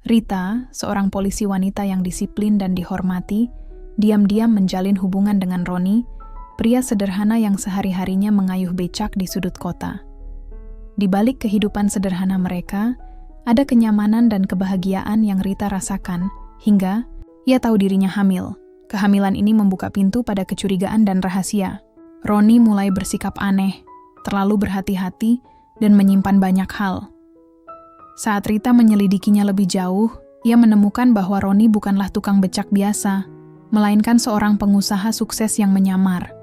Rita, seorang polisi wanita yang disiplin dan dihormati, diam-diam menjalin hubungan dengan Roni, pria sederhana yang sehari-harinya mengayuh becak di sudut kota. Di balik kehidupan sederhana mereka, ada kenyamanan dan kebahagiaan yang Rita rasakan, hingga ia tahu dirinya hamil. Kehamilan ini membuka pintu pada kecurigaan dan rahasia. Roni mulai bersikap aneh, terlalu berhati-hati, dan menyimpan banyak hal. Saat Rita menyelidikinya lebih jauh, ia menemukan bahwa Roni bukanlah tukang becak biasa, melainkan seorang pengusaha sukses yang menyamar.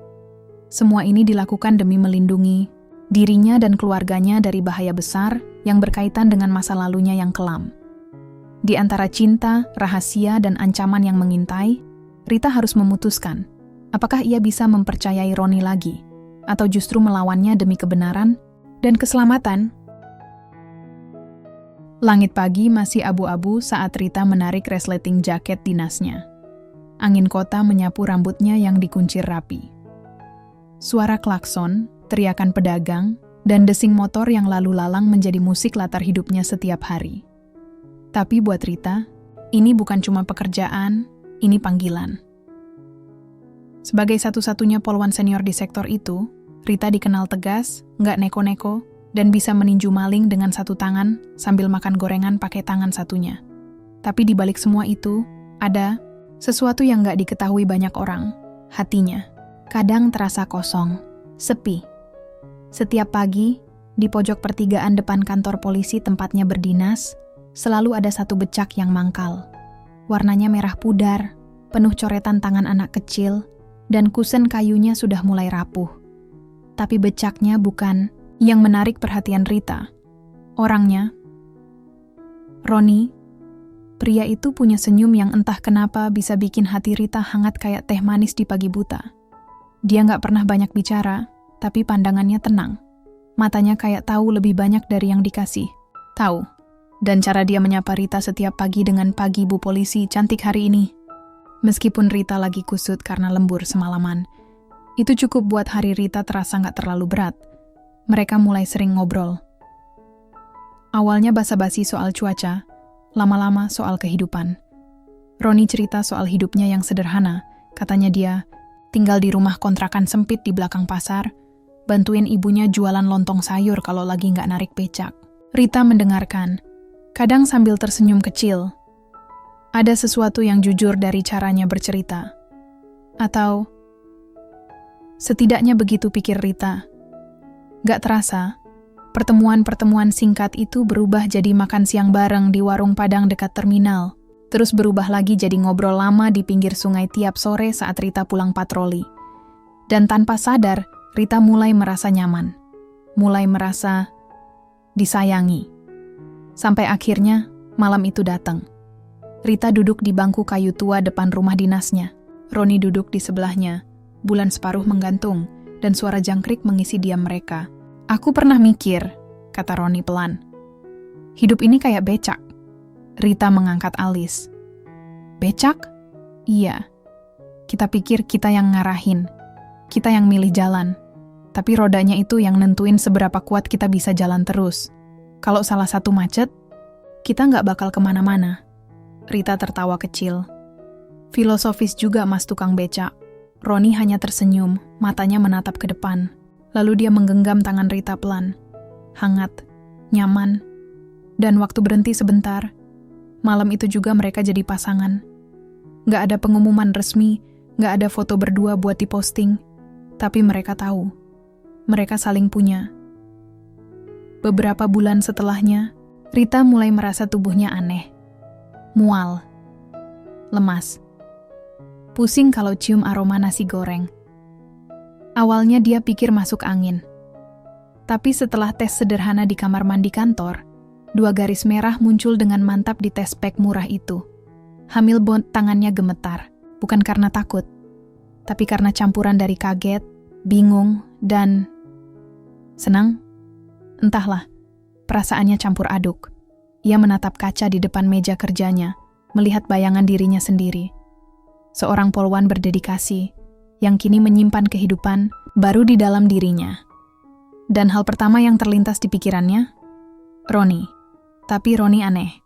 Semua ini dilakukan demi melindungi dirinya dan keluarganya dari bahaya besar yang berkaitan dengan masa lalunya yang kelam. Di antara cinta, rahasia, dan ancaman yang mengintai, Rita harus memutuskan, apakah ia bisa mempercayai Roni lagi, atau justru melawannya demi kebenaran dan keselamatan. Langit pagi masih abu-abu saat Rita menarik resleting jaket dinasnya. Angin kota menyapu rambutnya yang dikuncir rapi. Suara klakson, teriakan pedagang, dan desing motor yang lalu lalang menjadi musik latar hidupnya setiap hari. Tapi buat Rita, ini bukan cuma pekerjaan, ini panggilan. Sebagai satu-satunya polwan senior di sektor itu, Rita dikenal tegas, nggak neko-neko, dan bisa meninju maling dengan satu tangan sambil makan gorengan pakai tangan satunya. Tapi di balik semua itu, ada sesuatu yang nggak diketahui banyak orang, hatinya. Kadang terasa kosong, sepi. Setiap pagi, di pojok pertigaan depan kantor polisi tempatnya berdinas, selalu ada satu becak yang mangkal. Warnanya merah pudar, penuh coretan tangan anak kecil, dan kusen kayunya sudah mulai rapuh. Tapi becaknya bukan yang menarik perhatian Rita. Orangnya, Roni, pria itu punya senyum yang entah kenapa bisa bikin hati Rita hangat kayak teh manis di pagi buta. Dia nggak pernah banyak bicara, tapi pandangannya tenang. Matanya kayak tahu lebih banyak dari yang dikasih. Tahu. Dan cara dia menyapa Rita setiap pagi dengan "Pagi Bu Polisi, cantik hari ini." Meskipun Rita lagi kusut karena lembur semalaman, itu cukup buat hari Rita terasa nggak terlalu berat. Mereka mulai sering ngobrol. Awalnya basa-basi soal cuaca, lama-lama soal kehidupan. Roni cerita soal hidupnya yang sederhana. Katanya dia tinggal di rumah kontrakan sempit di belakang pasar, bantuin ibunya jualan lontong sayur kalau lagi nggak narik becak. Rita mendengarkan, kadang sambil tersenyum kecil. Ada sesuatu yang jujur dari caranya bercerita. Atau setidaknya begitu pikir Rita. Gak terasa, pertemuan-pertemuan singkat itu berubah jadi makan siang bareng di warung Padang dekat terminal, terus berubah lagi jadi ngobrol lama di pinggir sungai tiap sore saat Rita pulang patroli. Dan tanpa sadar, Rita mulai merasa nyaman, mulai merasa disayangi. Sampai akhirnya, malam itu datang. Rita duduk di bangku kayu tua depan rumah dinasnya. Roni duduk di sebelahnya, bulan separuh menggantung, dan suara jangkrik mengisi diam mereka. "Aku pernah mikir," kata Roni pelan. "Hidup ini kayak becak." Rita mengangkat alis. "Becak?" "Iya. Kita pikir kita yang ngarahin. Kita yang milih jalan. Tapi rodanya itu yang nentuin seberapa kuat kita bisa jalan terus. Kalau salah satu macet, kita nggak bakal kemana-mana." Rita tertawa kecil. "Filosofis juga mas tukang becak." Roni hanya tersenyum, matanya menatap ke depan. Lalu dia menggenggam tangan Rita pelan. Hangat, nyaman, dan waktu berhenti sebentar. Malam itu juga mereka jadi pasangan. Gak ada pengumuman resmi, gak ada foto berdua buat diposting. Tapi mereka tahu, mereka saling punya. Beberapa bulan setelahnya, Rita mulai merasa tubuhnya aneh. Mual, lemas, pusing kalau cium aroma nasi goreng. Awalnya dia pikir masuk angin. Tapi setelah tes sederhana di kamar mandi kantor, 2 garis merah muncul dengan mantap di tes pack murah itu. Hamil bond tangannya gemetar, bukan karena takut, tapi karena campuran dari kaget, bingung, dan senang. Entahlah, perasaannya campur aduk. Ia menatap kaca di depan meja kerjanya, melihat bayangan dirinya sendiri. Seorang polwan berdedikasi, yang kini menyimpan kehidupan baru di dalam dirinya. Dan hal pertama yang terlintas di pikirannya, Roni. Tapi Roni aneh.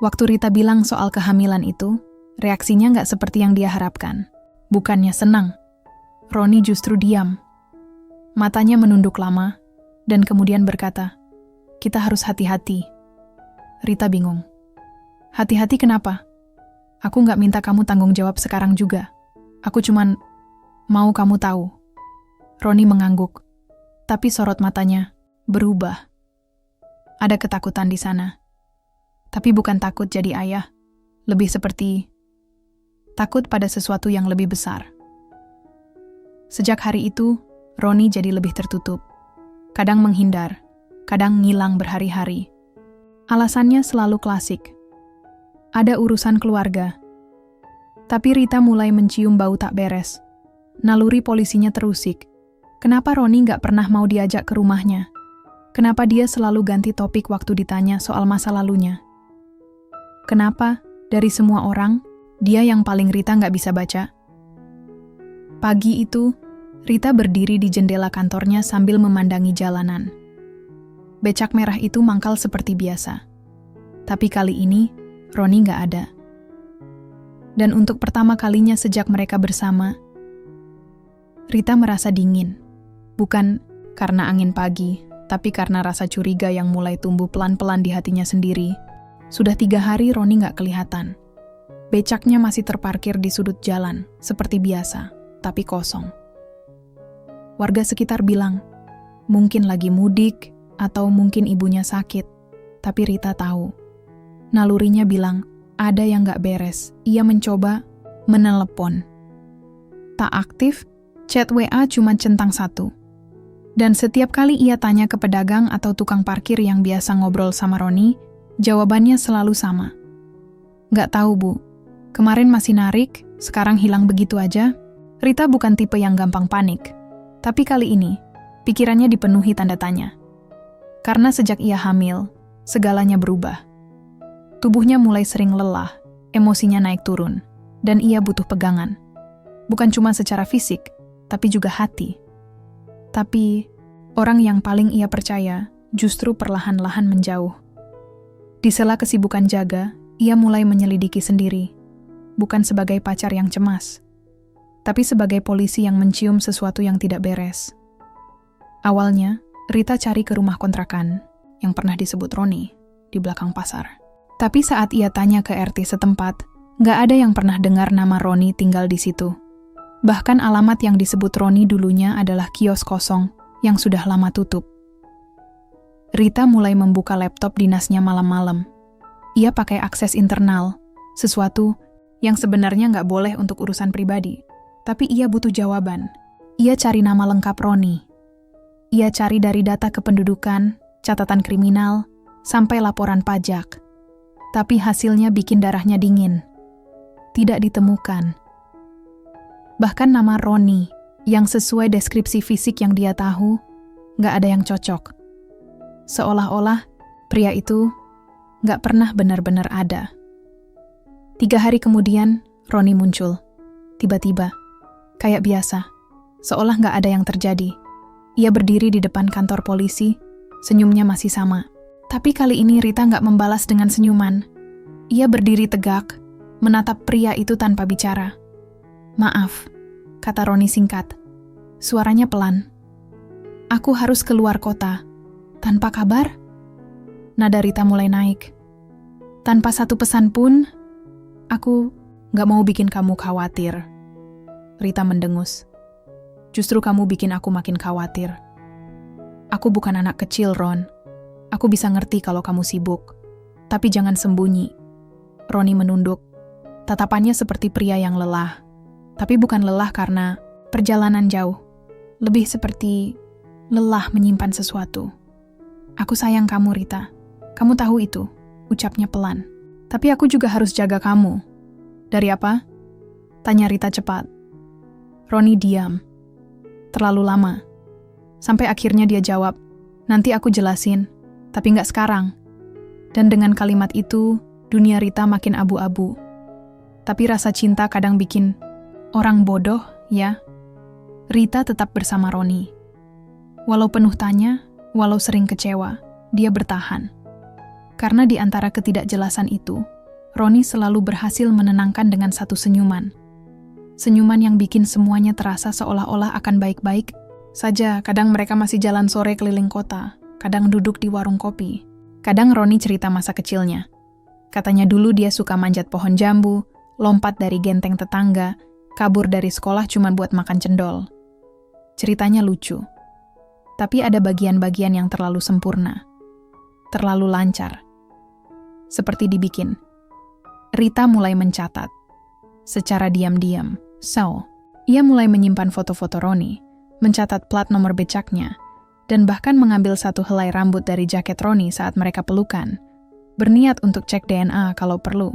Waktu Rita bilang soal kehamilan itu, reaksinya nggak seperti yang dia harapkan. Bukannya senang, Roni justru diam. Matanya menunduk lama, dan kemudian berkata, "Kita harus hati-hati." Rita bingung. "Hati-hati kenapa? Aku nggak minta kamu tanggung jawab sekarang juga. Aku cuman mau kamu tahu." Roni mengangguk, tapi sorot matanya berubah. Ada ketakutan di sana. Tapi bukan takut jadi ayah, lebih seperti takut pada sesuatu yang lebih besar. Sejak hari itu, Roni jadi lebih tertutup. Kadang menghindar, kadang ngilang berhari-hari. Alasannya selalu klasik. Ada urusan keluarga. Tapi Rita mulai mencium bau tak beres. Naluri polisinya terusik. Kenapa Roni nggak pernah mau diajak ke rumahnya? Kenapa dia selalu ganti topik waktu ditanya soal masa lalunya? Kenapa, dari semua orang, dia yang paling Rita nggak bisa baca? Pagi itu, Rita berdiri di jendela kantornya sambil memandangi jalanan. Becak merah itu mangkal seperti biasa. Tapi kali ini, Roni nggak ada. Dan untuk pertama kalinya sejak mereka bersama, Rita merasa dingin. Bukan karena angin pagi, tapi karena rasa curiga yang mulai tumbuh pelan-pelan di hatinya sendiri. Sudah 3 hari Roni nggak kelihatan. Becaknya masih terparkir di sudut jalan, seperti biasa, tapi kosong. Warga sekitar bilang, mungkin lagi mudik, atau mungkin ibunya sakit. Tapi Rita tahu. Nalurinya bilang, ada yang nggak beres. Ia mencoba menelepon. Tak aktif, chat WA cuma centang 1. Dan setiap kali ia tanya ke pedagang atau tukang parkir yang biasa ngobrol sama Roni, jawabannya selalu sama. Nggak tahu, Bu. Kemarin masih narik, sekarang hilang begitu aja. Rita bukan tipe yang gampang panik. Tapi kali ini, pikirannya dipenuhi tanda tanya. Karena sejak ia hamil, segalanya berubah. Tubuhnya mulai sering lelah, emosinya naik turun, dan ia butuh pegangan. Bukan cuma secara fisik, tapi juga hati. Tapi, orang yang paling ia percaya justru perlahan-lahan menjauh. Di sela kesibukan jaga, ia mulai menyelidiki sendiri. Bukan sebagai pacar yang cemas, tapi sebagai polisi yang mencium sesuatu yang tidak beres. Awalnya, Rita cari ke rumah kontrakan yang pernah disebut Roni di belakang pasar. Tapi saat ia tanya ke RT setempat, nggak ada yang pernah dengar nama Roni tinggal di situ. Bahkan alamat yang disebut Roni dulunya adalah kios kosong yang sudah lama tutup. Rita mulai membuka laptop dinasnya malam-malam. Ia pakai akses internal, sesuatu yang sebenarnya nggak boleh untuk urusan pribadi. Tapi ia butuh jawaban. Ia cari nama lengkap Roni. Ia cari dari data kependudukan, catatan kriminal, sampai laporan pajak. Tapi hasilnya bikin darahnya dingin. Tidak ditemukan. Bahkan nama Roni, yang sesuai deskripsi fisik yang dia tahu, nggak ada yang cocok. Seolah-olah pria itu nggak pernah benar-benar ada. 3 hari kemudian, Roni muncul. Tiba-tiba, kayak biasa, seolah nggak ada yang terjadi. Ia berdiri di depan kantor polisi, senyumnya masih sama. Tapi kali ini Rita nggak membalas dengan senyuman. Ia berdiri tegak, menatap pria itu tanpa bicara. "Maaf," kata Roni singkat. Suaranya pelan. "Aku harus keluar kota. Tanpa kabar?" Nada Rita mulai naik. "Tanpa satu pesan pun, aku gak mau bikin kamu khawatir." Rita mendengus. "Justru kamu bikin aku makin khawatir. Aku bukan anak kecil, Ron. Aku bisa ngerti kalau kamu sibuk. Tapi jangan sembunyi." Roni menunduk. Tatapannya seperti pria yang lelah. Tapi bukan lelah karena perjalanan jauh. Lebih seperti lelah menyimpan sesuatu. "Aku sayang kamu, Rita. Kamu tahu itu," ucapnya pelan. "Tapi aku juga harus jaga kamu." "Dari apa?" tanya Rita cepat. Roni diam. Terlalu lama. Sampai akhirnya dia jawab, "Nanti aku jelasin, tapi nggak sekarang." Dan dengan kalimat itu, dunia Rita makin abu-abu. Tapi rasa cinta kadang bikin orang bodoh, ya. Rita tetap bersama Roni. Walau penuh tanya, walau sering kecewa, dia bertahan. Karena di antara ketidakjelasan itu, Roni selalu berhasil menenangkan dengan satu senyuman. Senyuman yang bikin semuanya terasa seolah-olah akan baik-baik saja. Kadang mereka masih jalan sore keliling kota, kadang duduk di warung kopi. Kadang Roni cerita masa kecilnya. Katanya dulu dia suka manjat pohon jambu, lompat dari genteng tetangga, kabur dari sekolah cuma buat makan cendol. Ceritanya lucu. Tapi ada bagian-bagian yang terlalu sempurna. Terlalu lancar. Seperti dibikin. Rita mulai mencatat. Secara diam-diam. Ia mulai menyimpan foto-foto Roni, mencatat plat nomor becaknya, dan bahkan mengambil satu helai rambut dari jaket Roni saat mereka pelukan. Berniat untuk cek DNA kalau perlu.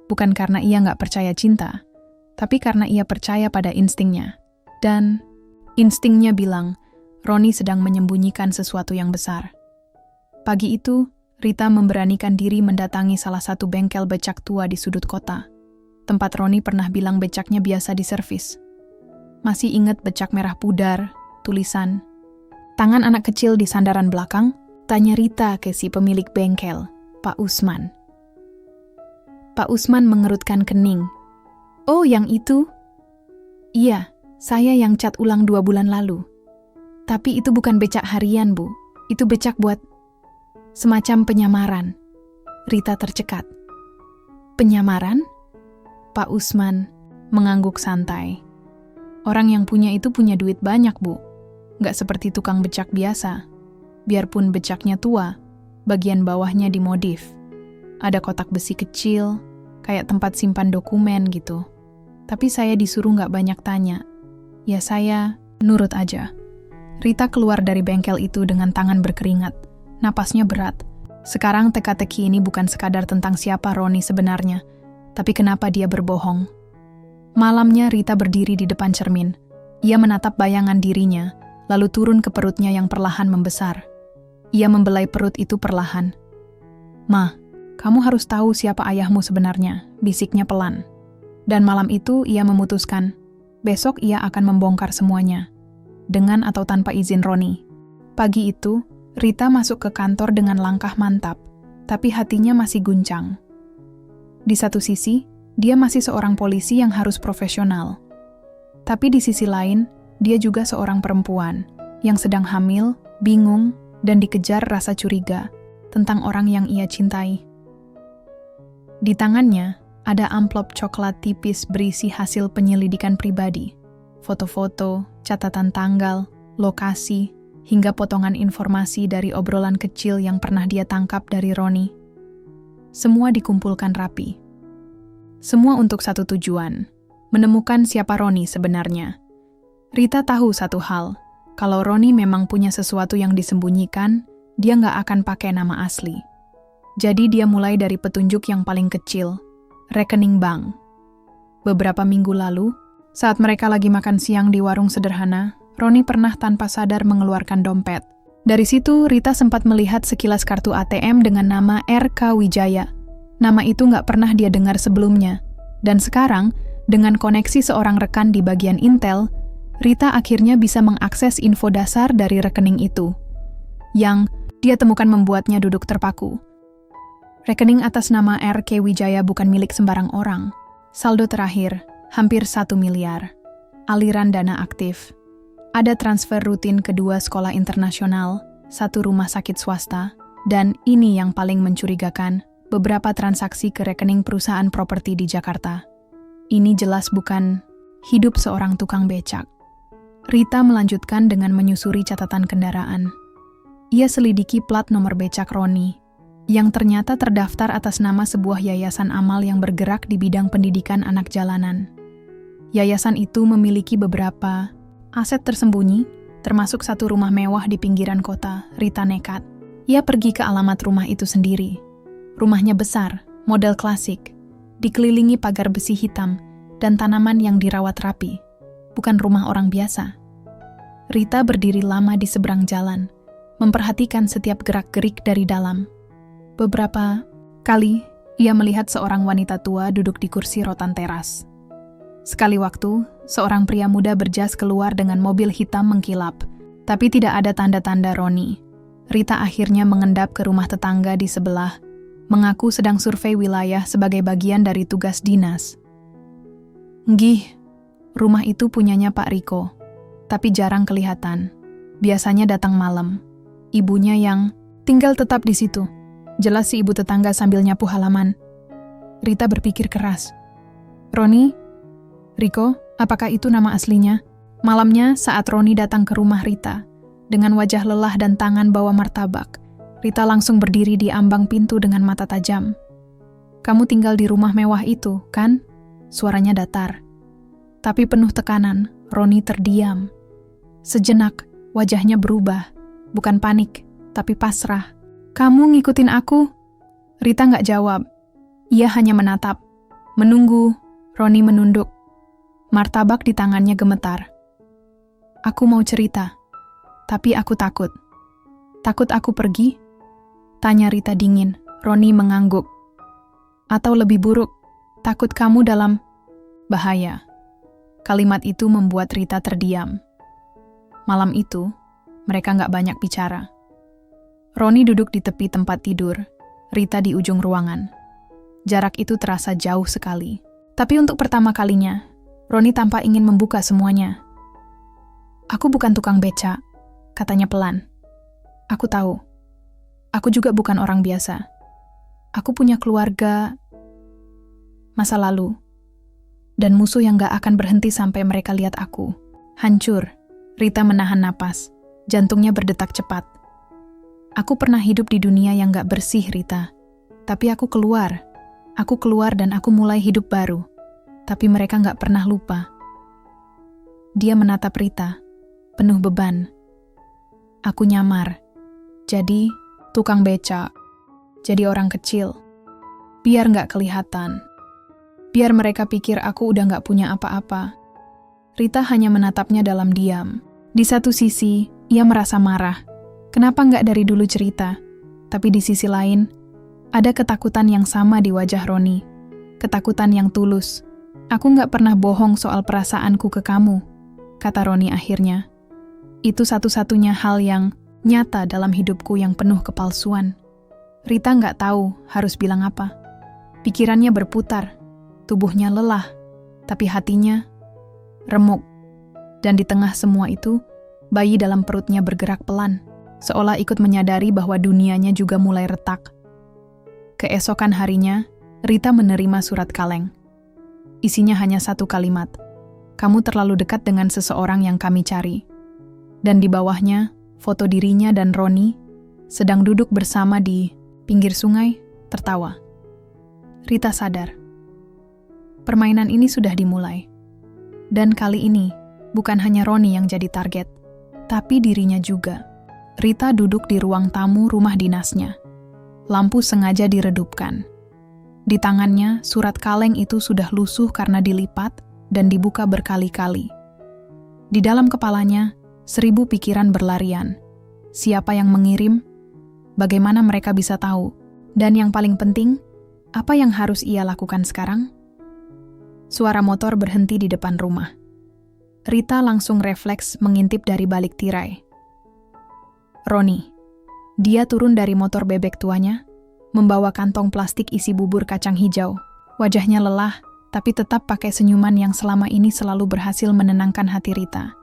Bukan karena ia nggak percaya cinta, tapi karena ia percaya pada instingnya. Dan instingnya bilang, Roni sedang menyembunyikan sesuatu yang besar. Pagi itu, Rita memberanikan diri mendatangi salah satu bengkel becak tua di sudut kota. Tempat Roni pernah bilang becaknya biasa diservis. Masih ingat becak merah pudar, tulisan, "Tangan anak kecil di sandaran belakang?" Tanya Rita ke si pemilik bengkel, Pak Usman. Pak Usman mengerutkan kening. "Oh, yang itu?" "Iya, saya yang cat ulang 2 bulan lalu. Tapi itu bukan becak harian, Bu. Itu becak buat semacam penyamaran." Rita tercekat. "Penyamaran?" Pak Usman mengangguk santai. "Orang yang punya itu punya duit banyak, Bu. Nggak seperti tukang becak biasa. Biarpun becaknya tua, bagian bawahnya dimodif. Ada kotak besi kecil, kayak tempat simpan dokumen gitu. Tapi saya disuruh nggak banyak tanya. Ya saya nurut aja." Rita keluar dari bengkel itu dengan tangan berkeringat. Napasnya berat. Sekarang teka-teki ini bukan sekadar tentang siapa Roni sebenarnya, tapi kenapa dia berbohong. Malamnya Rita berdiri di depan cermin. Ia menatap bayangan dirinya, lalu turun ke perutnya yang perlahan membesar. Ia membelai perut itu perlahan. "Ma, kamu harus tahu siapa ayahmu sebenarnya," bisiknya pelan. Dan malam itu ia memutuskan, besok ia akan membongkar semuanya. Dengan atau tanpa izin Roni. Pagi itu, Rita masuk ke kantor dengan langkah mantap, tapi hatinya masih guncang. Di satu sisi, dia masih seorang polisi yang harus profesional. Tapi di sisi lain, dia juga seorang perempuan yang sedang hamil, bingung, dan dikejar rasa curiga tentang orang yang ia cintai. Di tangannya, ada amplop coklat tipis berisi hasil penyelidikan pribadi. Foto-foto, catatan tanggal, lokasi, hingga potongan informasi dari obrolan kecil yang pernah dia tangkap dari Roni. Semua dikumpulkan rapi. Semua untuk satu tujuan, menemukan siapa Roni sebenarnya. Rita tahu satu hal, kalau Roni memang punya sesuatu yang disembunyikan, dia nggak akan pakai nama asli. Jadi dia mulai dari petunjuk yang paling kecil, rekening bank. Beberapa minggu lalu, saat mereka lagi makan siang di warung sederhana, Roni pernah tanpa sadar mengeluarkan dompet. Dari situ, Rita sempat melihat sekilas kartu ATM dengan nama RK Wijaya. Nama itu nggak pernah dia dengar sebelumnya. Dan sekarang, dengan koneksi seorang rekan di bagian Intel, Rita akhirnya bisa mengakses info dasar dari rekening itu. Yang dia temukan membuatnya duduk terpaku. Rekening atas nama RK Wijaya bukan milik sembarang orang. Saldo terakhir, hampir 1 miliar. Aliran dana aktif. Ada transfer rutin ke 2 sekolah internasional, 1 rumah sakit swasta, dan ini yang paling mencurigakan, beberapa transaksi ke rekening perusahaan properti di Jakarta. Ini jelas bukan hidup seorang tukang becak. Rita melanjutkan dengan menyusuri catatan kendaraan. Ia selidiki plat nomor becak Roni, yang ternyata terdaftar atas nama sebuah yayasan amal yang bergerak di bidang pendidikan anak jalanan. Yayasan itu memiliki beberapa aset tersembunyi, termasuk 1 rumah mewah di pinggiran kota. Rita nekat. Ia pergi ke alamat rumah itu sendiri. Rumahnya besar, model klasik, dikelilingi pagar besi hitam dan tanaman yang dirawat rapi. Bukan rumah orang biasa. Rita berdiri lama di seberang jalan, memperhatikan setiap gerak-gerik dari dalam. Beberapa kali, ia melihat seorang wanita tua duduk di kursi rotan teras. Sekali waktu, seorang pria muda berjas keluar dengan mobil hitam mengkilap, tapi tidak ada tanda-tanda Roni. Rita akhirnya mengendap ke rumah tetangga di sebelah, mengaku sedang survei wilayah sebagai bagian dari tugas dinas. Nggih, rumah itu punyanya Pak Riko, tapi jarang kelihatan. Biasanya datang malam. Ibunya yang tinggal tetap di situ. Jelas si ibu tetangga sambil nyapu halaman. Rita berpikir keras. Roni? Riko, apakah itu nama aslinya? Malamnya saat Roni datang ke rumah Rita, dengan wajah lelah dan tangan bawa martabak, Rita langsung berdiri di ambang pintu dengan mata tajam. Kamu tinggal di rumah mewah itu, kan? Suaranya datar. Tapi penuh tekanan, Roni terdiam. Sejenak, wajahnya berubah. Bukan panik, tapi pasrah. Kamu ngikutin aku? Rita nggak jawab. Ia hanya menatap. Menunggu, Roni menunduk. Martabak di tangannya gemetar. Aku mau cerita, tapi aku takut. Takut aku pergi? Tanya Rita dingin. Roni mengangguk. Atau lebih buruk, takut kamu dalam bahaya. Kalimat itu membuat Rita terdiam. Malam itu, mereka nggak banyak bicara. Roni duduk di tepi tempat tidur, Rita di ujung ruangan. Jarak itu terasa jauh sekali. Tapi untuk pertama kalinya, Roni tampak ingin membuka semuanya. Aku bukan tukang beca, katanya pelan. Aku tahu. Aku juga bukan orang biasa. Aku punya keluarga, masa lalu, dan musuh yang gak akan berhenti sampai mereka lihat aku. Hancur. Rita menahan napas. Jantungnya berdetak cepat. Aku pernah hidup di dunia yang gak bersih, Rita. Tapi aku keluar. Aku keluar dan aku mulai hidup baru. Tapi mereka gak pernah lupa. Dia menatap Rita, penuh beban. Aku nyamar. Jadi, tukang becak. Jadi orang kecil. Biar gak kelihatan. Biar mereka pikir aku udah gak punya apa-apa. Rita hanya menatapnya dalam diam. Di satu sisi, ia merasa marah. Kenapa gak dari dulu cerita? Tapi di sisi lain, ada ketakutan yang sama di wajah Roni. Ketakutan yang tulus. Aku gak pernah bohong soal perasaanku ke kamu, kata Roni akhirnya. Itu satu-satunya hal yang nyata dalam hidupku yang penuh kepalsuan. Rita gak tahu harus bilang apa. Pikirannya berputar, tubuhnya lelah, tapi hatinya remuk. Dan di tengah semua itu, bayi dalam perutnya bergerak pelan, seolah ikut menyadari bahwa dunianya juga mulai retak. Keesokan harinya, Rita menerima surat kaleng. Isinya hanya satu kalimat, kamu terlalu dekat dengan seseorang yang kami cari. Dan di bawahnya, foto dirinya dan Roni sedang duduk bersama di pinggir sungai, tertawa. Rita sadar. Permainan ini sudah dimulai. Dan kali ini, bukan hanya Roni yang jadi target, tapi dirinya juga. Rita duduk di ruang tamu rumah dinasnya. Lampu sengaja diredupkan. Di tangannya, surat kaleng itu sudah lusuh karena dilipat dan dibuka berkali-kali. Di dalam kepalanya, 1000 pikiran berlarian. Siapa yang mengirim? Bagaimana mereka bisa tahu? Dan yang paling penting, apa yang harus ia lakukan sekarang? Suara motor berhenti di depan rumah. Rita langsung refleks mengintip dari balik tirai. Roni. Dia turun dari motor bebek tuanya, membawa kantong plastik isi bubur kacang hijau. Wajahnya lelah, tapi tetap pakai senyuman yang selama ini selalu berhasil menenangkan hati Rita.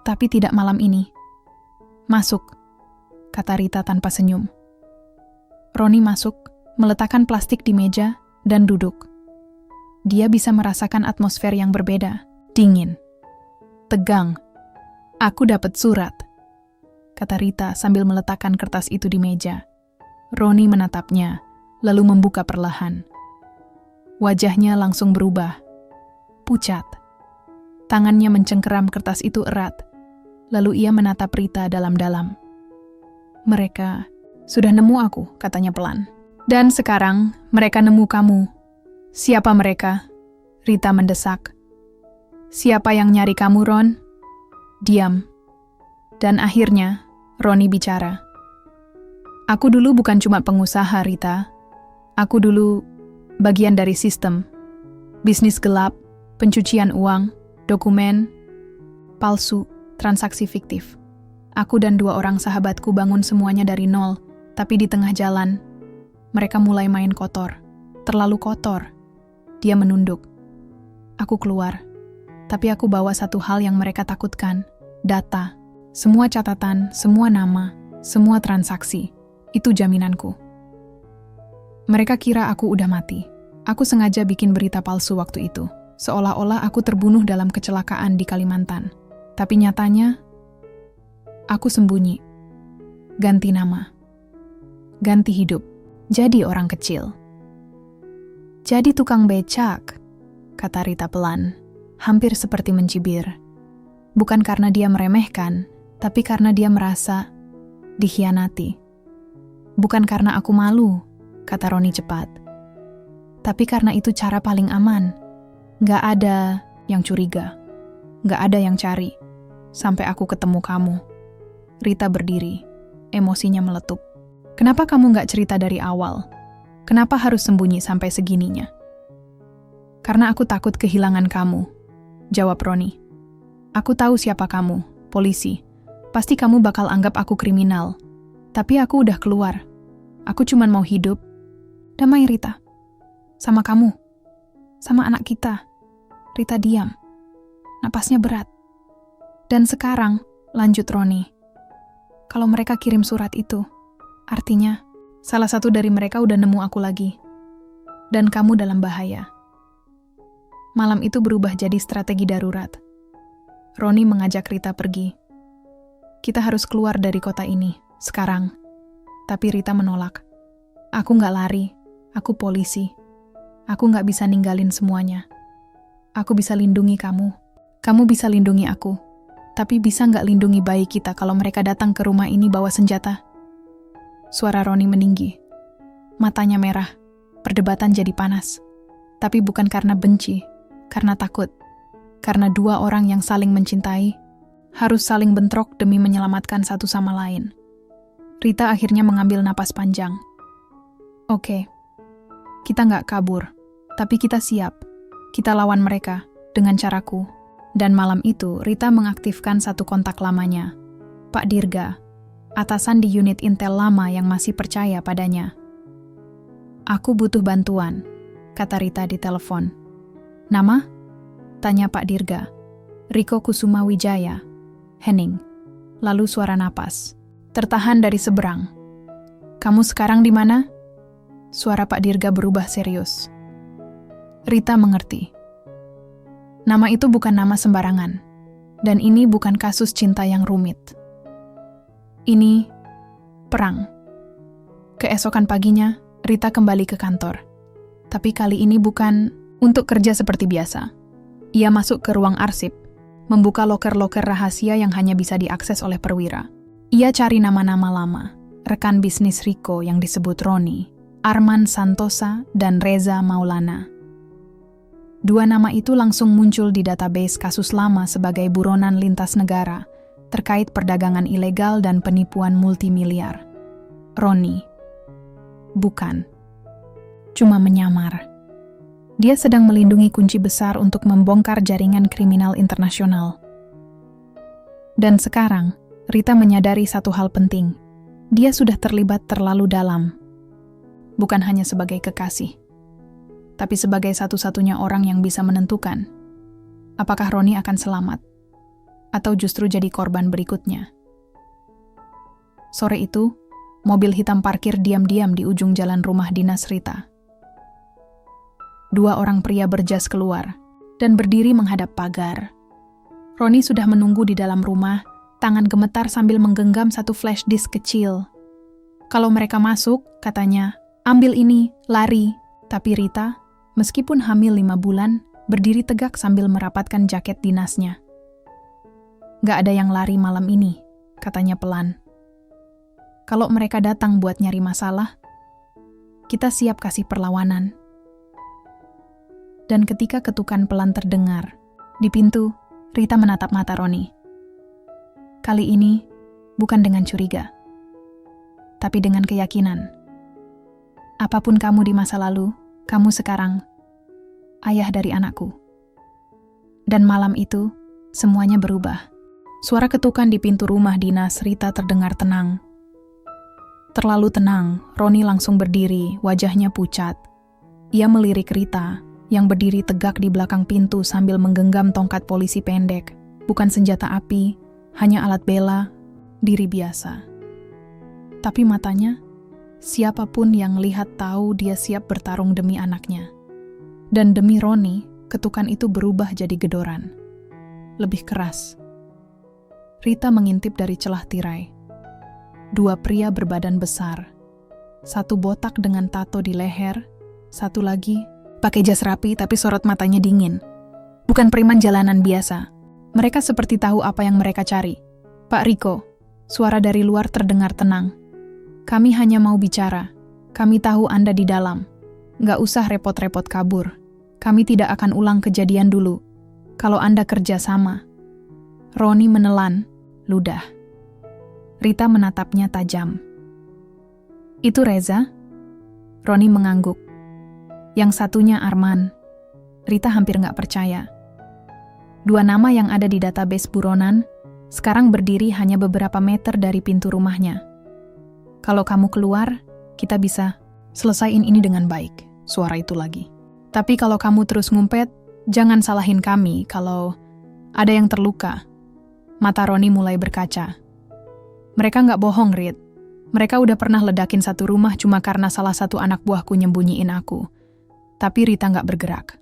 Tapi tidak malam ini. Masuk, kata Rita tanpa senyum. Roni masuk, meletakkan plastik di meja, dan duduk. Dia bisa merasakan atmosfer yang berbeda, dingin, tegang. Aku dapat surat, kata Rita sambil meletakkan kertas itu di meja. Roni menatapnya, lalu membuka perlahan. Wajahnya langsung berubah, pucat. Tangannya mencengkeram kertas itu erat, lalu ia menatap Rita dalam-dalam. Mereka sudah nemu aku, katanya pelan. Dan sekarang mereka nemu kamu. Siapa mereka? Rita mendesak. Siapa yang nyari kamu, Ron? Diam. Dan akhirnya, Roni bicara. Aku dulu bukan cuma pengusaha, Rita. Aku dulu bagian dari sistem. Bisnis gelap, pencucian uang, dokumen palsu, transaksi fiktif. Aku dan 2 orang sahabatku bangun semuanya dari nol, tapi di tengah jalan, Mereka mulai main kotor. Terlalu kotor. Dia menunduk. Aku keluar. Tapi aku bawa satu hal yang mereka takutkan. Data. Semua catatan, semua nama, semua transaksi. Itu jaminanku. Mereka kira aku udah mati. Aku sengaja bikin berita palsu waktu itu. Seolah-olah aku terbunuh dalam kecelakaan di Kalimantan. Tapi nyatanya, aku sembunyi. Ganti nama. Ganti hidup. Jadi orang kecil. Jadi tukang becak, kata Rita pelan, hampir seperti mencibir. Bukan karena dia meremehkan, tapi karena dia merasa dikhianati. Bukan karena aku malu, kata Roni cepat. Tapi karena itu cara paling aman. Gak ada yang curiga. Gak ada yang cari. Sampai aku ketemu kamu. Rita berdiri. Emosinya meletup. Kenapa kamu gak cerita dari awal? Kenapa harus sembunyi sampai segininya? Karena aku takut kehilangan kamu, jawab Roni. Aku tahu siapa kamu, polisi. Pasti kamu bakal anggap aku kriminal. Tapi aku udah keluar. Aku cuman mau hidup. Damai, Rita. Sama kamu. Sama anak kita. Rita diam. Napasnya berat. Dan sekarang, lanjut Roni. Kalau mereka kirim surat itu, artinya, salah satu dari mereka udah nemu aku lagi. Dan kamu dalam bahaya. Malam itu berubah jadi strategi darurat. Roni mengajak Rita pergi. Kita harus keluar dari kota ini, sekarang. Tapi Rita menolak. Aku gak lari, aku polisi. Aku gak bisa ninggalin semuanya. Aku bisa lindungi kamu. Kamu bisa lindungi aku. Tapi bisa gak lindungi bayi kita kalau mereka datang ke rumah ini bawa senjata? Suara Roni meninggi. Matanya merah. Perdebatan jadi panas. Tapi bukan karena benci, karena takut. Karena dua orang yang saling mencintai harus saling bentrok demi menyelamatkan satu sama lain. Rita akhirnya mengambil napas panjang. Oke, kita nggak kabur, tapi kita siap. Kita lawan mereka dengan caraku. Dan malam itu Rita mengaktifkan satu kontak lamanya, Pak Dirga, atasan di unit intel lama yang masih percaya padanya. Aku butuh bantuan, kata Rita di telepon. Nama? Tanya Pak Dirga. Riko Kusuma Wijaya. Hening. Lalu suara napas. Tertahan dari seberang. Kamu sekarang di mana? Suara Pak Dirga berubah serius. Rita mengerti. Nama itu bukan nama sembarangan. Dan ini bukan kasus cinta yang rumit. Ini perang. Keesokan paginya, Rita kembali ke kantor. Tapi kali ini bukan untuk kerja seperti biasa. Ia masuk ke ruang arsip, membuka loker-loker rahasia yang hanya bisa diakses oleh perwira. Ia cari nama-nama lama, rekan bisnis Riko yang disebut Roni, Arman Santosa, dan Reza Maulana. Dua nama itu langsung muncul di database kasus lama sebagai buronan lintas negara terkait perdagangan ilegal dan penipuan multimiliar. Roni. Bukan. Cuma menyamar. Dia sedang melindungi kunci besar untuk membongkar jaringan kriminal internasional. Dan sekarang, Rita menyadari satu hal penting. Dia sudah terlibat terlalu dalam. Bukan hanya sebagai kekasih, tapi sebagai satu-satunya orang yang bisa menentukan apakah Roni akan selamat atau justru jadi korban berikutnya. Sore itu, mobil hitam parkir diam-diam di ujung jalan rumah dinas Rita. Dua orang pria berjas keluar dan berdiri menghadap pagar. Roni sudah menunggu di dalam rumah, tangan gemetar sambil menggenggam satu flash disk kecil. Kalau mereka masuk, katanya, ambil ini, lari. Tapi Rita, meskipun hamil 5 bulan, berdiri tegak sambil merapatkan jaket dinasnya. Gak ada yang lari malam ini, katanya pelan. Kalau mereka datang buat nyari masalah, kita siap kasih perlawanan. Dan ketika ketukan pelan terdengar, di pintu, Rita menatap mata Roni. Kali ini, bukan dengan curiga, tapi dengan keyakinan. Apapun kamu di masa lalu, kamu sekarang ayah dari anakku. Dan malam itu, semuanya berubah. Suara ketukan di pintu rumah dinas Rita terdengar tenang. Terlalu tenang, Roni langsung berdiri, wajahnya pucat. Ia melirik Rita, yang berdiri tegak di belakang pintu sambil menggenggam tongkat polisi pendek. Bukan senjata api, hanya alat bela, diri biasa. Tapi matanya, siapapun yang lihat tahu dia siap bertarung demi anaknya. Dan demi Roni, ketukan itu berubah jadi gedoran. Lebih keras. Rita mengintip dari celah tirai. Dua pria berbadan besar. Satu botak dengan tato di leher, satu lagi pakai jas rapi tapi sorot matanya dingin. Bukan preman jalanan biasa. Mereka seperti tahu apa yang mereka cari. Pak Riko, suara dari luar terdengar tenang. Kami hanya mau bicara. Kami tahu Anda di dalam. Nggak usah repot-repot kabur. Kami tidak akan ulang kejadian dulu. Kalau Anda kerja sama. Roni menelan, ludah. Rita menatapnya tajam. Itu Reza? Roni mengangguk. Yang satunya Arman. Rita hampir nggak percaya. Dua nama yang ada di database buronan, sekarang berdiri hanya beberapa meter dari pintu rumahnya. Kalau kamu keluar, kita bisa selesaiin ini dengan baik, suara itu lagi. Tapi kalau kamu terus ngumpet, jangan salahin kami kalau ada yang terluka. Mata Roni mulai berkaca. Mereka nggak bohong, Rit. Mereka udah pernah ledakin satu rumah cuma karena salah satu anak buahku nyembunyiin aku. Tapi Rita nggak bergerak.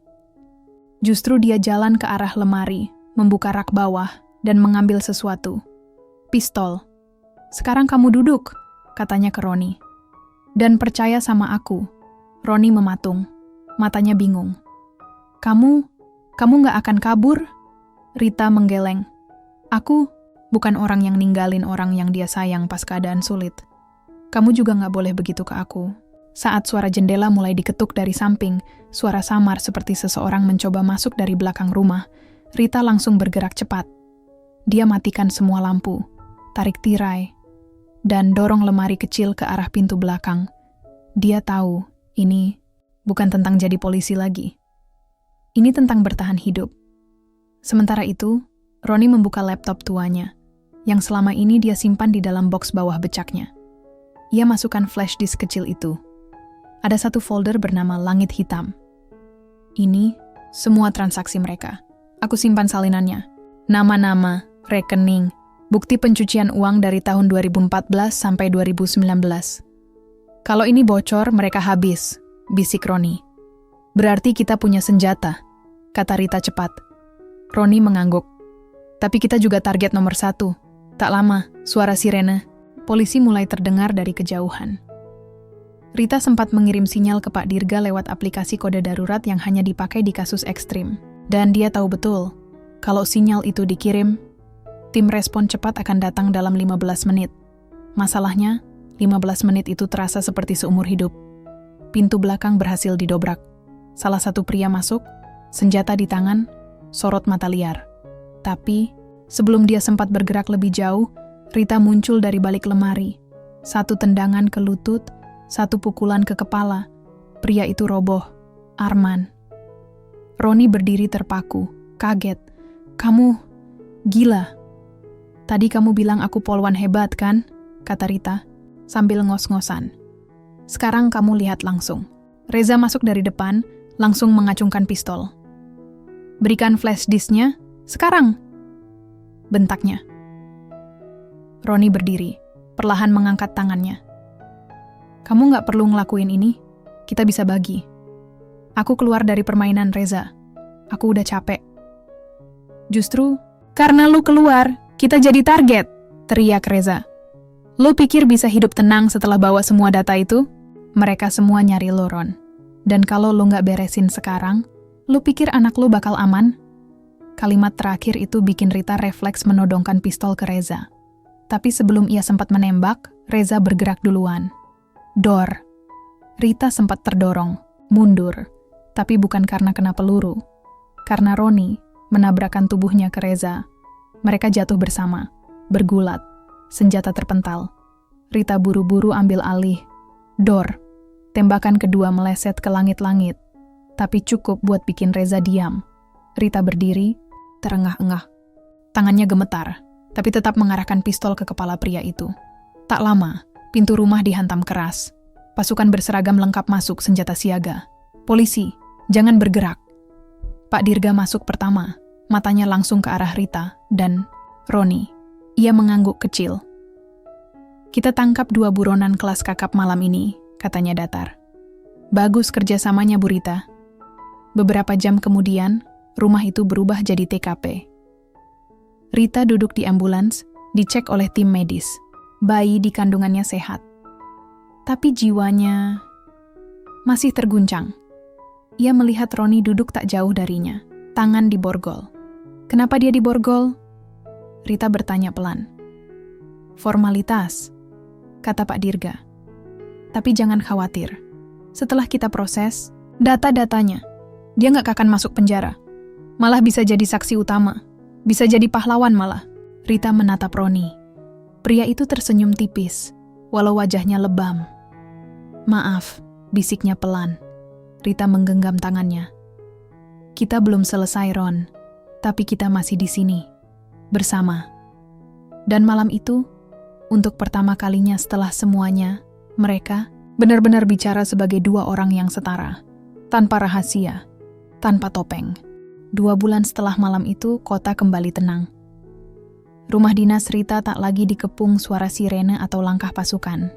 Justru dia jalan ke arah lemari, membuka rak bawah, dan mengambil sesuatu. Pistol. Sekarang kamu duduk, katanya ke Roni. Dan percaya sama aku. Roni mematung. Matanya bingung. Kamu nggak akan kabur? Rita menggeleng. Aku bukan orang yang ninggalin orang yang dia sayang pas keadaan sulit. Kamu juga nggak boleh begitu ke aku. Saat suara jendela mulai diketuk dari samping, suara samar seperti seseorang mencoba masuk dari belakang rumah, Rita langsung bergerak cepat. Dia matikan semua lampu, tarik tirai, dan dorong lemari kecil ke arah pintu belakang. Dia tahu, ini bukan tentang jadi polisi lagi. Ini tentang bertahan hidup. Sementara itu, Roni membuka laptop tuanya, yang selama ini dia simpan di dalam box bawah becaknya. Ia masukkan flash disk kecil itu. Ada satu folder bernama Langit Hitam. Ini semua transaksi mereka. Aku simpan salinannya. Nama-nama, rekening, bukti pencucian uang dari tahun 2014 sampai 2019. Kalau ini bocor, mereka habis, bisik Roni. Berarti kita punya senjata, kata Rita cepat. Roni mengangguk. Tapi kita juga target nomor 1. Tak lama, suara sirene. Polisi mulai terdengar dari kejauhan. Rita sempat mengirim sinyal ke Pak Dirga lewat aplikasi kode darurat yang hanya dipakai di kasus ekstrim. Dan dia tahu betul, kalau sinyal itu dikirim, tim respon cepat akan datang dalam 15 menit. Masalahnya, 15 menit itu terasa seperti seumur hidup. Pintu belakang berhasil didobrak. Salah satu pria masuk, senjata di tangan, sorot mata liar. Tapi, sebelum dia sempat bergerak lebih jauh, Rita muncul dari balik lemari. Satu tendangan ke lutut, satu pukulan ke kepala. Pria itu roboh. Arman. Roni berdiri terpaku, kaget. Kamu gila. Tadi kamu bilang aku polwan hebat, kan? Kata Rita, sambil ngos-ngosan. Sekarang kamu lihat langsung. Reza masuk dari depan, langsung mengacungkan pistol. Berikan flash disknya. Sekarang! Bentaknya. Roni berdiri, perlahan mengangkat tangannya. Kamu nggak perlu ngelakuin ini, kita bisa bagi. Aku keluar dari permainan Reza. Aku udah capek. Justru, karena lu keluar, kita jadi target, teriak Reza. Lu pikir bisa hidup tenang setelah bawa semua data itu? Mereka semua nyari lu, Ron. Dan kalau lu nggak beresin sekarang, lu pikir anak lu bakal aman? Kalimat terakhir itu bikin Rita refleks menodongkan pistol ke Reza. Tapi sebelum ia sempat menembak, Reza bergerak duluan. Dor. Rita sempat terdorong, mundur. Tapi bukan karena kena peluru. Karena Roni menabrakkan tubuhnya ke Reza. Mereka jatuh bersama, bergulat, senjata terpental. Rita buru-buru ambil alih. Dor. Tembakan kedua meleset ke langit-langit. Tapi cukup buat bikin Reza diam. Rita berdiri, terengah-engah. Tangannya gemetar, tapi tetap mengarahkan pistol ke kepala pria itu. Tak lama, Pintu rumah dihantam keras. Pasukan berseragam lengkap masuk, senjata siaga. Polisi, jangan bergerak. Pak Dirga masuk pertama. Matanya langsung ke arah Rita dan Roni. Ia mengangguk kecil. Kita tangkap 2 buronan kelas kakap malam ini, katanya datar. Bagus kerjasamanya, Bu Rita. Beberapa jam kemudian, rumah itu berubah jadi TKP. Rita duduk di ambulans, dicek oleh tim medis. Bayi di kandungannya sehat. Tapi jiwanya masih terguncang. Ia melihat Roni duduk tak jauh darinya, tangan diborgol. Kenapa dia diborgol? Rita bertanya pelan. Formalitas, kata Pak Dirga. Tapi jangan khawatir. Setelah kita proses, data-datanya, dia nggak akan masuk penjara. Malah bisa jadi saksi utama. Bisa jadi pahlawan malah. Rita menatap Roni. Pria itu tersenyum tipis, walau wajahnya lebam. Maaf, bisiknya pelan. Rita menggenggam tangannya. Kita belum selesai, Ron. Tapi kita masih di sini. Bersama. Dan malam itu, untuk pertama kalinya setelah semuanya, mereka benar-benar bicara sebagai 2 orang yang setara. Tanpa rahasia. Tanpa topeng. 2 bulan setelah malam itu, kota kembali tenang. Rumah dinas Rita tak lagi dikepung suara sirene atau langkah pasukan.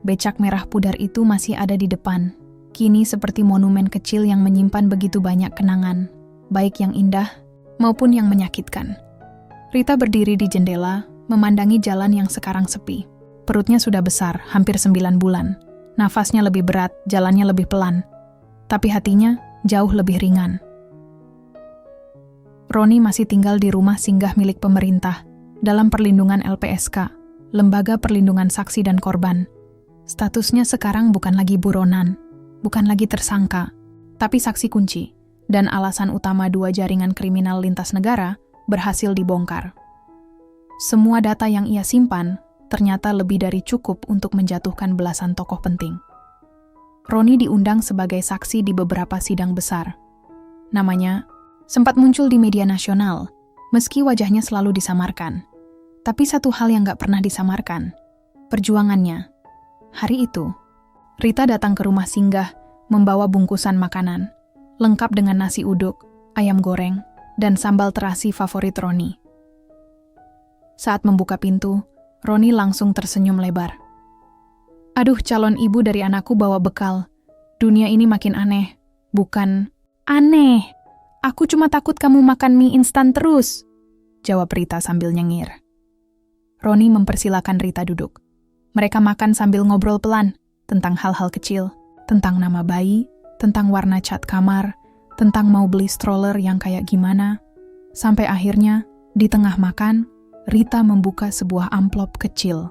Becak merah pudar itu masih ada di depan, kini seperti monumen kecil yang menyimpan begitu banyak kenangan, baik yang indah maupun yang menyakitkan. Rita berdiri di jendela, memandangi jalan yang sekarang sepi. Perutnya sudah besar, hampir 9 bulan. Nafasnya lebih berat, jalannya lebih pelan. Tapi hatinya jauh lebih ringan. Roni masih tinggal di rumah singgah milik pemerintah, dalam perlindungan LPSK, Lembaga Perlindungan Saksi dan Korban. Statusnya sekarang bukan lagi buronan, bukan lagi tersangka, tapi saksi kunci, dan alasan utama 2 jaringan kriminal lintas negara berhasil dibongkar. Semua data yang ia simpan ternyata lebih dari cukup untuk menjatuhkan belasan tokoh penting. Roni diundang sebagai saksi di beberapa sidang besar. Namanya sempat muncul di media nasional, meski wajahnya selalu disamarkan. Tapi satu hal yang gak pernah disamarkan, perjuangannya. Hari itu, Rita datang ke rumah singgah membawa bungkusan makanan, lengkap dengan nasi uduk, ayam goreng, dan sambal terasi favorit Roni. Saat membuka pintu, Roni langsung tersenyum lebar. Aduh, calon ibu dari anakku bawa bekal. Dunia ini makin aneh. Bukan aneh. Aku cuma takut kamu makan mie instan terus, jawab Rita sambil nyengir. Roni mempersilakan Rita duduk. Mereka makan sambil ngobrol pelan tentang hal-hal kecil, tentang nama bayi, tentang warna cat kamar, tentang mau beli stroller yang kayak gimana. Sampai akhirnya, di tengah makan, Rita membuka sebuah amplop kecil.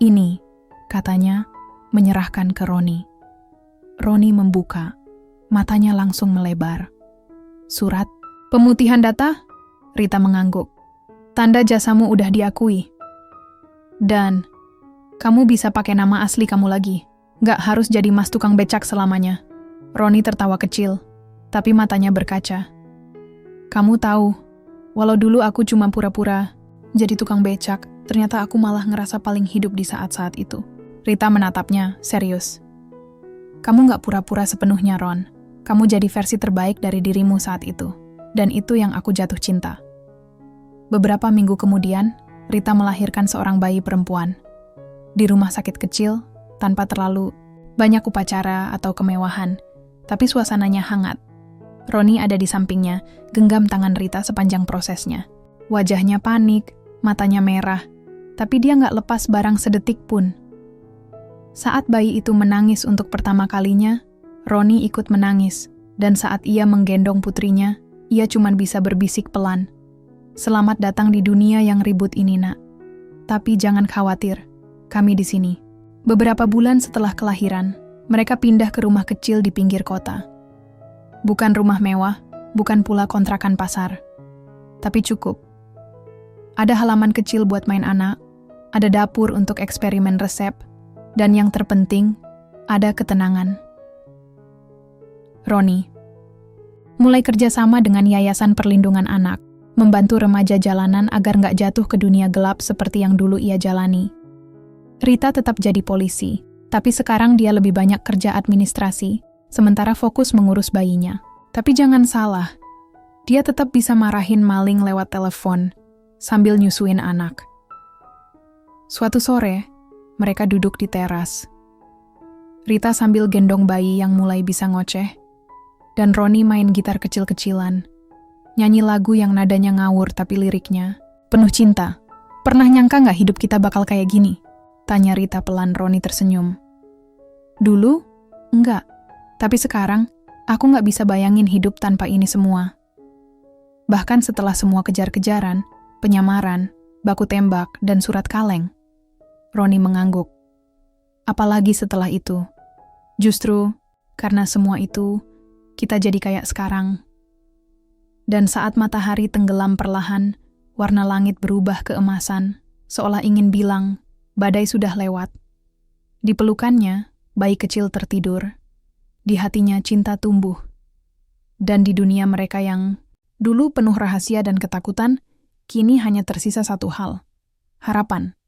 Ini, katanya, menyerahkan ke Roni. Roni membuka, matanya langsung melebar. Surat pemutihan data? Rita mengangguk. Tanda jasamu udah diakui. Dan kamu bisa pakai nama asli kamu lagi. Gak harus jadi mas tukang becak selamanya. Roni tertawa kecil, tapi matanya berkaca. Kamu tahu, walau dulu aku cuma pura-pura jadi tukang becak, ternyata aku malah ngerasa paling hidup di saat-saat itu. Rita menatapnya, serius. Kamu gak pura-pura sepenuhnya, Ron. Kamu jadi versi terbaik dari dirimu saat itu. Dan itu yang aku jatuh cinta. Beberapa minggu kemudian, Rita melahirkan seorang bayi perempuan. Di rumah sakit kecil, tanpa terlalu banyak upacara atau kemewahan, tapi suasananya hangat. Roni ada di sampingnya, genggam tangan Rita sepanjang prosesnya. Wajahnya panik, matanya merah, tapi dia nggak lepas barang sedetik pun. Saat bayi itu menangis untuk pertama kalinya, Roni ikut menangis, dan saat ia menggendong putrinya, ia cuma bisa berbisik pelan. Selamat datang di dunia yang ribut ini, nak. Tapi jangan khawatir, kami di sini. Beberapa bulan setelah kelahiran, mereka pindah ke rumah kecil di pinggir kota. Bukan rumah mewah, bukan pula kontrakan pasar. Tapi cukup. Ada halaman kecil buat main anak, ada dapur untuk eksperimen resep, dan yang terpenting, ada ketenangan. Roni mulai kerjasama dengan Yayasan Perlindungan Anak, membantu remaja jalanan agar nggak jatuh ke dunia gelap seperti yang dulu ia jalani. Rita tetap jadi polisi, tapi sekarang dia lebih banyak kerja administrasi, sementara fokus mengurus bayinya. Tapi jangan salah, dia tetap bisa marahin maling lewat telepon, sambil nyusuin anak. Suatu sore, mereka duduk di teras. Rita sambil gendong bayi yang mulai bisa ngoceh, dan Roni main gitar kecil-kecilan. Nyanyi lagu yang nadanya ngawur tapi liriknya penuh cinta. Pernah nyangka nggak hidup kita bakal kayak gini? Tanya Rita pelan. Roni tersenyum. Dulu? Enggak. Tapi sekarang, aku nggak bisa bayangin hidup tanpa ini semua. Bahkan setelah semua kejar-kejaran, penyamaran, baku tembak, dan surat kaleng. Roni mengangguk. Apalagi setelah itu. Justru, karena semua itu, kita jadi kayak sekarang. Dan saat matahari tenggelam perlahan, warna langit berubah keemasan, seolah ingin bilang, badai sudah lewat. Di pelukannya, bayi kecil tertidur. Di hatinya cinta tumbuh. Dan di dunia mereka yang dulu penuh rahasia dan ketakutan, kini hanya tersisa satu hal. Harapan.